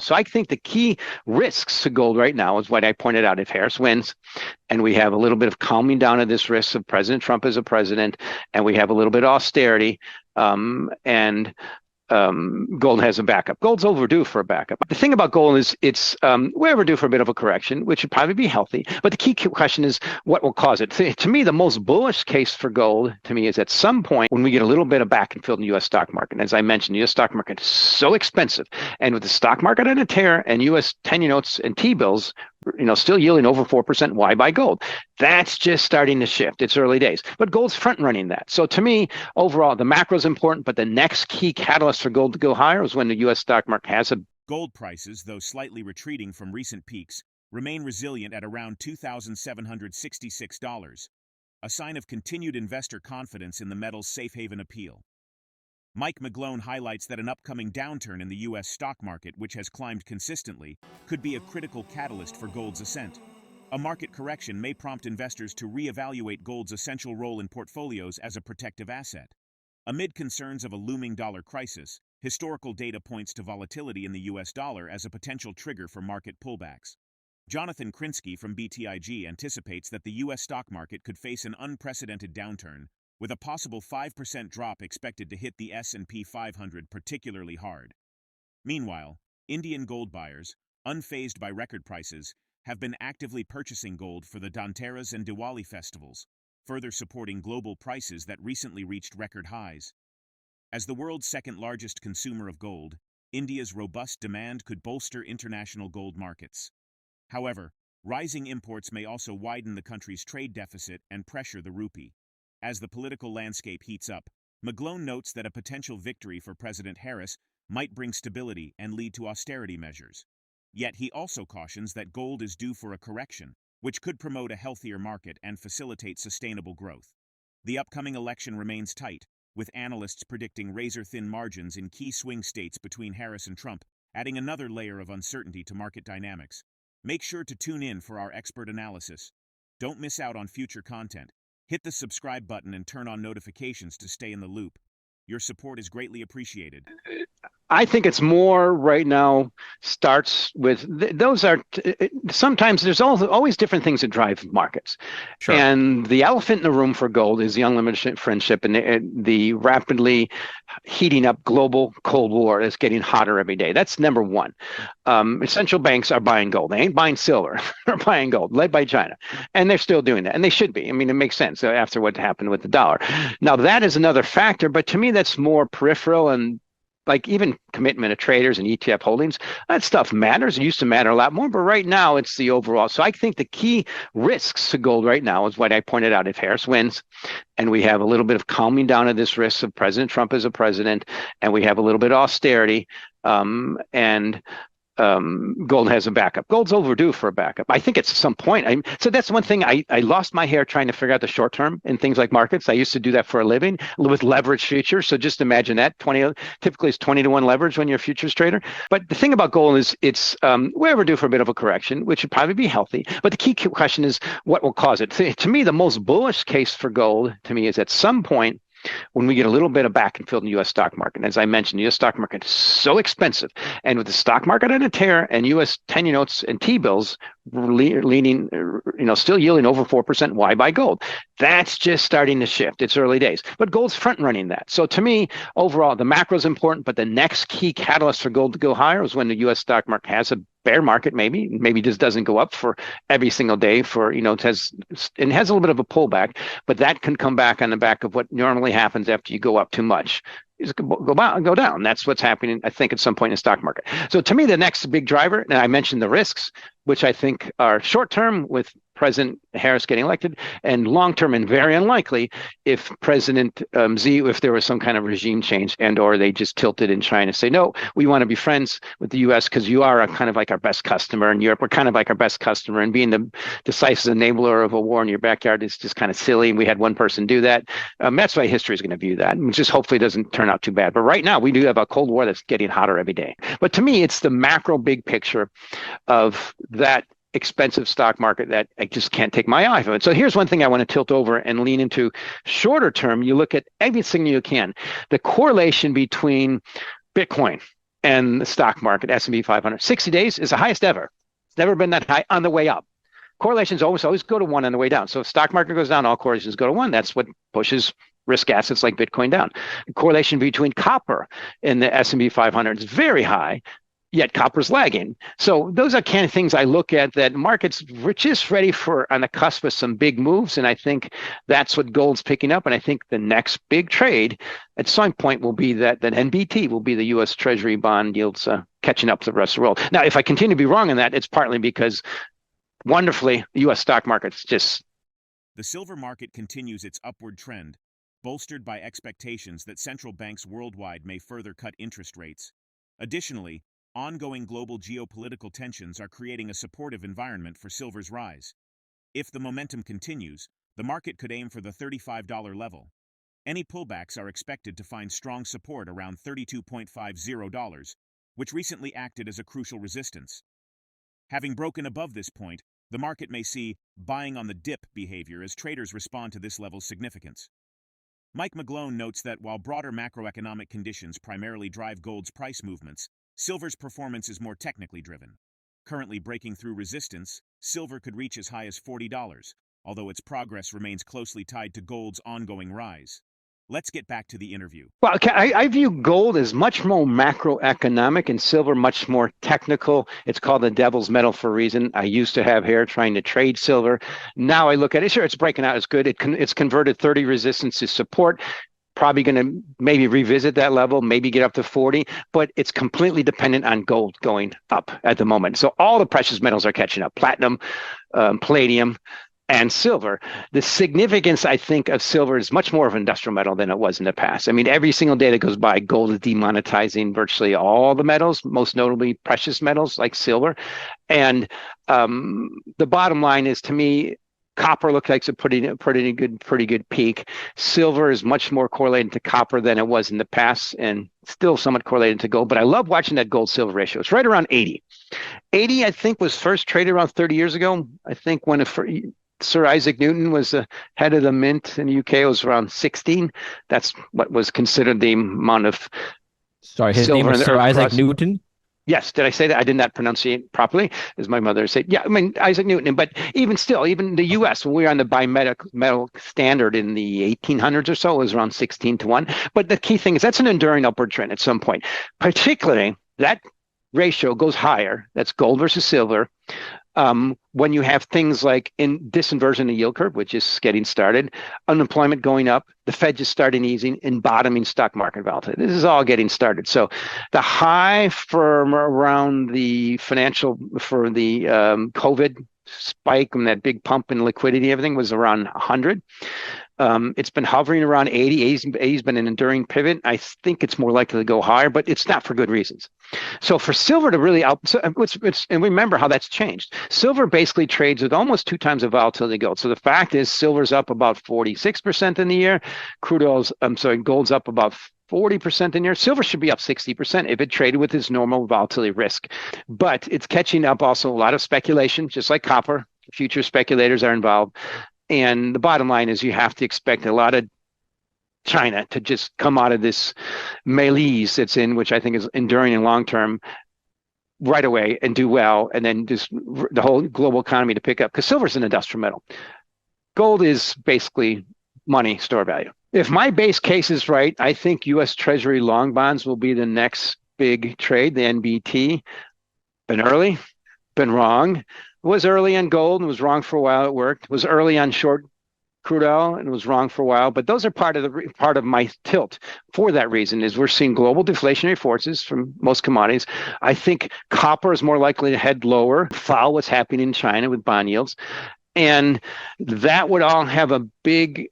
So I think the key risks to gold right now is what I pointed out. If Harris wins and we have a little bit of calming down of this risk of President Trump as a president, and we have a little bit of austerity, and gold has a backup. Gold's overdue for a backup. The thing about gold is we're overdue for a bit of a correction, which would probably be healthy. But the key question is what will cause it. To me, the most bullish case for gold to me is at some point when we get a little bit of back and fill in the U.S. stock market. And as I mentioned, the U.S. stock market is so expensive. And with the stock market on a tear and U.S. 10-year notes and T-bills, still yielding over 4%, why buy gold? That's just starting to shift. It's early days. But gold's front running that. So to me, overall, the macro is important, but the next key catalyst for gold to go higher is when the U.S. stock market has a... Gold prices, though slightly retreating from recent peaks, remain resilient at around $2,766, a sign of continued investor confidence in the metal's safe haven appeal. MikeMcGlone highlights that an upcoming downturn in the U.S. stock market, which has climbed consistently, could be a critical catalyst for gold's ascent. A market correction may prompt investors to reevaluate gold's essential role in portfolios as a protective asset. Amid concerns of a looming dollar crisis, historical data points to volatility in the U.S. dollar as a potential trigger for market pullbacks. Jonathan Krinsky from BTIG anticipates that the U.S. stock market could face an unprecedented downturn, with a possible 5% drop expected to hit the S&P 500 particularly hard. Meanwhile, Indian gold buyers, unfazed by record prices, have been actively purchasing gold for the Dhanteras and Diwali festivals, further supporting global prices that recently reached record highs. As the world's second-largest consumer of gold, India's robust demand could bolster international gold markets. However, rising imports may also widen the country's trade deficit and pressure the rupee. As the political landscape heats up, McGlone notes that a potential victory for President Harris might bring stability and lead to austerity measures. Yet he also cautions that gold is due for a correction, which could promote a healthier market and facilitate sustainable growth. The upcoming election remains tight, with analysts predicting razor-thin margins in key swing states between Harris and Trump, adding another layer of uncertainty to market dynamics. Make sure to tune in for our expert analysis. Don't miss out on future content. Hit the subscribe button and turn on notifications to stay in the loop. Your support is greatly appreciated. I think it's more right now starts with those are sometimes there's always different things that drive markets. Sure. And the elephant in the room for gold is the unlimited friendship and the rapidly heating up global Cold War that's getting hotter every day. That's number one. Central banks are buying gold. They ain't buying silver. They're buying gold, led by China. And they're still doing that. And they should be. I mean, it makes sense after what happened with the dollar. Now, that is another factor. But to me, that's more peripheral and like even commitment of traders and ETF holdings, that stuff matters. It used to matter a lot more, but right now it's the overall. So I think the key risks to gold right now is what I pointed out. If Harris wins and we have a little bit of calming down of this risk of President Trump as a president, and we have a little bit of austerity, and gold has a backup. Gold's overdue for a backup. I think it's some point. So that's one thing. I lost my hair trying to figure out the short term in things like markets. I used to do that for a living with leverage futures. So just imagine that typically it's 20 to 1 leverage when you're a futures trader. But the thing about gold is we're overdue for a bit of a correction, which would probably be healthy. But the key question is what will cause it. To me, the most bullish case for gold to me is at some point when we get a little bit of back and fill in the U.S. stock market. As I mentioned, the U.S. stock market is so expensive. And with the stock market on a tear and U.S. 10-year notes and T-bills leaning, still yielding over 4%, why buy gold? That's just starting to shift. It's early days. But gold's front running that. So to me, overall, the macro is important, but the next key catalyst for gold to go higher is when the U.S. stock market has a bear market, maybe just doesn't go up for every single day for, it has a little bit of a pullback, but that can come back on the back of what normally happens after you go up too much. Is go down. That's what's happening, I think, at some point in the stock market. So to me, the next big driver, and I mentioned the risks, which I think are short-term with President Harris getting elected, and long-term and very unlikely if President Xi, if there was some kind of regime change and or they just tilted in China, say, no, we want to be friends with the U.S. because you are kind of like our best customer, and Europe, we're kind of like our best customer, and being the decisive enabler of a war in your backyard is just kind of silly. We had one person do that. That's why history is going to view that. And just hopefully it doesn't turn out too bad. But right now, we do have a Cold War that's getting hotter every day. But to me, it's the macro big picture of that expensive stock market that I just can't take my eye from it. So here's one thing I want to tilt over and lean into shorter term. You look at everything you can. The correlation between Bitcoin, and the stock market, S&P 500. 60 days is the highest ever. It's never been that high on the way up. Correlations always go to 1 on the way down. So if stock market goes down, all correlations go to 1. That's what pushes risk assets like Bitcoin down. The correlation between copper and the S&P 500 is very high, yet copper's lagging. So those are kind of things I look at that markets were just ready for on the cusp of some big moves. And I think that's what gold's picking up. And I think the next big trade at some point will be that NBT will be the U.S. Treasury bond yields catching up to the rest of the world. Now, if I continue to be wrong on that, it's partly because wonderfully, the U.S. stock market's just... The silver market continues its upward trend, bolstered by expectations that central banks worldwide may further cut interest rates. Additionally, ongoing global geopolitical tensions are creating a supportive environment for silver's rise. If the momentum continues, the market could aim for the $35 level. Any pullbacks are expected to find strong support around $32.50, which recently acted as a crucial resistance. Having broken above this point, the market may see buying on the dip behavior as traders respond to this level's significance. MikeMcGlone notes that while broader macroeconomic conditions primarily drive gold's price movements, silver's performance is more technically driven. Currently breaking through resistance, silver could reach as high as $40, although its progress remains closely tied to gold's ongoing rise. Let's get back to the interview. Well, I view gold as much more macroeconomic and silver much more technical. It's called the devil's metal for a reason. I used to have hair trying to trade silver. Now I look at it, sure, it's breaking out. It's good. It's converted 30 resistance to support. Probably going to maybe revisit that level, maybe get up to 40, but it's completely dependent on gold going up at the moment. So all the precious metals are catching up, platinum, palladium, and silver. The significance, I think, of silver is much more of an industrial metal than it was in the past. I mean, every single day that goes by, gold is demonetizing virtually all the metals, most notably precious metals like silver. And the bottom line is, to me, copper looks like it's a pretty good peak. Silver is much more correlated to copper than it was in the past, and still somewhat correlated to gold. But I love watching that gold-silver ratio. It's right around 80. 80, I think, was first traded around 30 years ago. I think when Sir Isaac Newton was the head of the mint in the UK, it was around 16. That's what was considered the amount of Sorry, his name was Sir Isaac Newton? Yes, did I say that? I did not pronunciate properly, as my mother said. Yeah, I mean, Isaac Newton. But even still, even the U.S., when we were on the bimetal standard in the 1800s or so, it was around 16 to 1. But the key thing is that's an enduring upward trend at some point. Particularly, that ratio goes higher. That's gold versus silver. When you have things like in disinversion of the yield curve, which is getting started, unemployment going up, the Fed just starting easing, and bottoming stock market volatility. This is all getting started. So the high from around the financial for the COVID spike and that big pump in liquidity, everything was around 100. It's been hovering around 80. 80's been an enduring pivot. I think it's more likely to go higher, but it's not for good reasons. So for silver to really and remember how that's changed. Silver basically trades with almost 2 times the volatility of gold. So the fact is silver's up about 46% in the year. Gold's up about 40% in the year. Silver should be up 60% if it traded with its normal volatility risk. But it's catching up also a lot of speculation, just like copper. Future speculators are involved. And the bottom line is you have to expect a lot of China to just come out of this malaise it's in, which I think is enduring and long-term, right away and do well, and then just the whole global economy to pick up. Because silver is an industrial metal. Gold is basically money, store value. If my base case is right, I think U.S. Treasury long bonds will be the next big trade, the NBT. Been early, been wrong. Was early on gold and was wrong for a while. It worked. Was early on short crude oil and was wrong for a while. But those are part of my tilt for that reason is we're seeing global deflationary forces from most commodities. I think copper is more likely to head lower, follow what's happening in China with bond yields. And that would all have a big,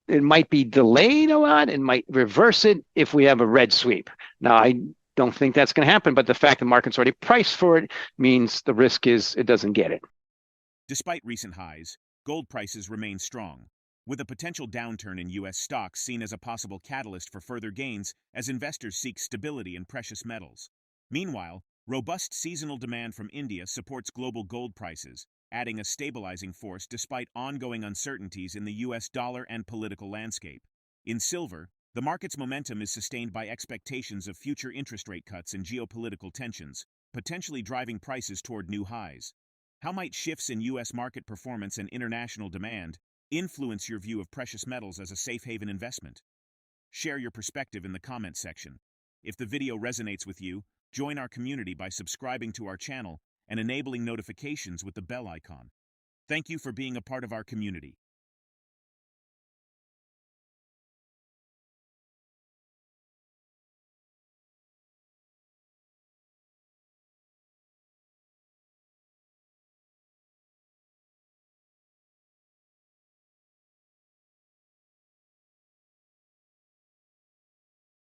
it might be delayed a lot. It might reverse it if we have a red sweep. Now, I don't think that's going to happen, but the fact the market's already priced for it means the risk is it doesn't get it. Despite recent highs, gold prices remain strong, with a potential downturn in U.S. stocks seen as a possible catalyst for further gains as investors seek stability in precious metals. Meanwhile, robust seasonal demand from India supports global gold prices, adding a stabilizing force despite ongoing uncertainties in the U.S. dollar and political landscape. In silver, The market's momentum is sustained by expectations of future interest rate cuts and geopolitical tensions, potentially driving prices toward new highs. How might shifts in U.S. market performance and international demand influence your view of precious metals as a safe haven investment? Share your perspective in the comments section. If the video resonates with you, join our community by subscribing to our channel and enabling notifications with the bell icon. Thank you for being a part of our community.